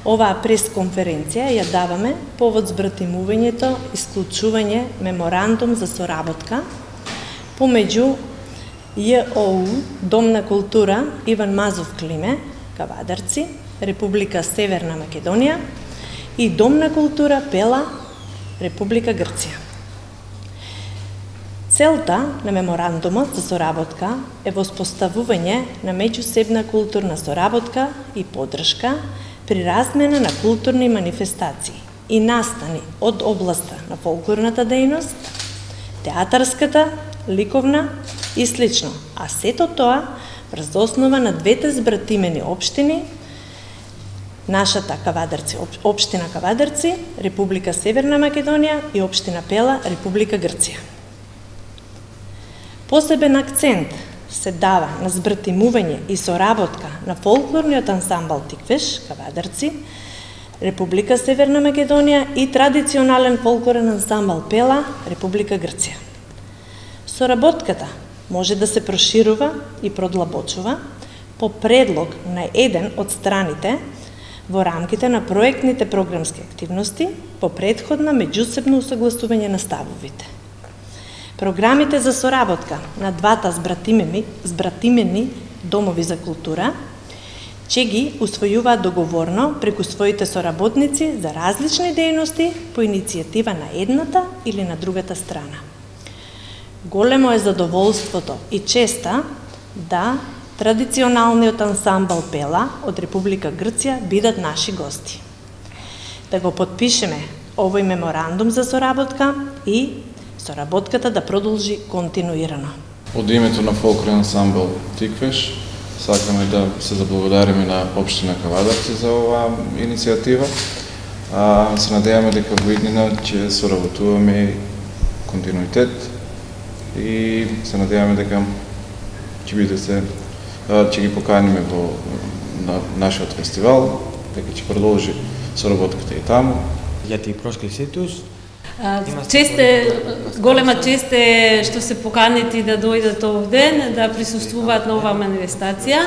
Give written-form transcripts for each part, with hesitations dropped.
Оваа пресконференција ја даваме повод збратимувањето и склучување меморандум за соработка помеѓу ЈОУ, Дом на култура Иван Мазов Климе, Кавадарци, Република Северна Македонија и Дом на култура Пела, Република Грција. Целта на меморандумот за соработка е воспоставување на меѓусебна културна соработка и поддршка при размена на културни манифестации и настани од областа на фолклорната дејност, театарската, ликовна и слично, а сето тоа врз основа на двете збратимени општини, нашата Кавадарци, општина Кавадарци, Република Северна Македонија и општина Пела, Република Грција. Посебен акцент се дава на збратимување и соработка на фолклорниот ансамбл Тиквеш, Кавадарци, Република Северна Македонија и традиционален фолклорен ансамбл Пела, Република Грција. Соработката може да се проширува и продлабочува по предлог на еден од страните во рамките на проектните програмски активности по претходна меѓусебно усогласување на ставовите. Програмите за соработка на двата збратимени домови за култура ќе ги усвојуваат договорно преку своите соработници за различни дејности по иницијатива на едната или на другата страна. Големо е задоволството и честа да традиционалниот ансамбл Пела од Република Грција бидат наши гости. Да го подпишеме овој меморандум за соработка и соработката да продолжи континуирано. Од името на фолклорен ансамбл Тиквеш сакаме да се заблагодариме на општина Кавадарци за оваа иницијатива. Се надеваме дека во иднина ќе соработуваме континуитет и се надеваме дека ќе ги поканиме во нашиот фестивал, дека ќе продолжи соработката и таму. Για την πρόσκλησή τους. Голема чест е што се поканети да дојдат овде, да присуствуваат на оваа манифестација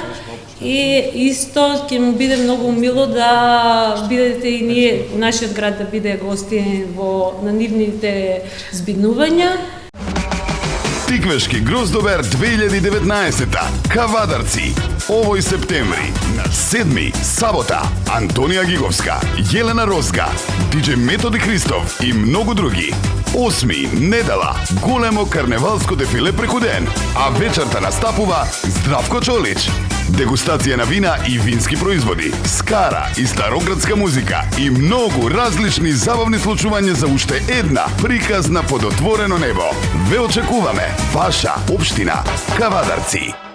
и исто ќе му биде многу мило да бидете и ние, нашиот град да биде гости на нивните збиднувања. Тиквешки Гроздобер 2019 Кавадарци. Овој септември на 7 сабота Антонија Гиговска, Јелена Розга, диџе Методи Христов и многу други. 8 недела големо карневалско дефиле преку ден, а вечерта настапува Здравко Чолич. Дегустација на вина и вински производи, скара и староградска музика и многу различни забавни случувања за уште една приказна под отворено небо. Ве очекуваме, ваша општина Кавадарци.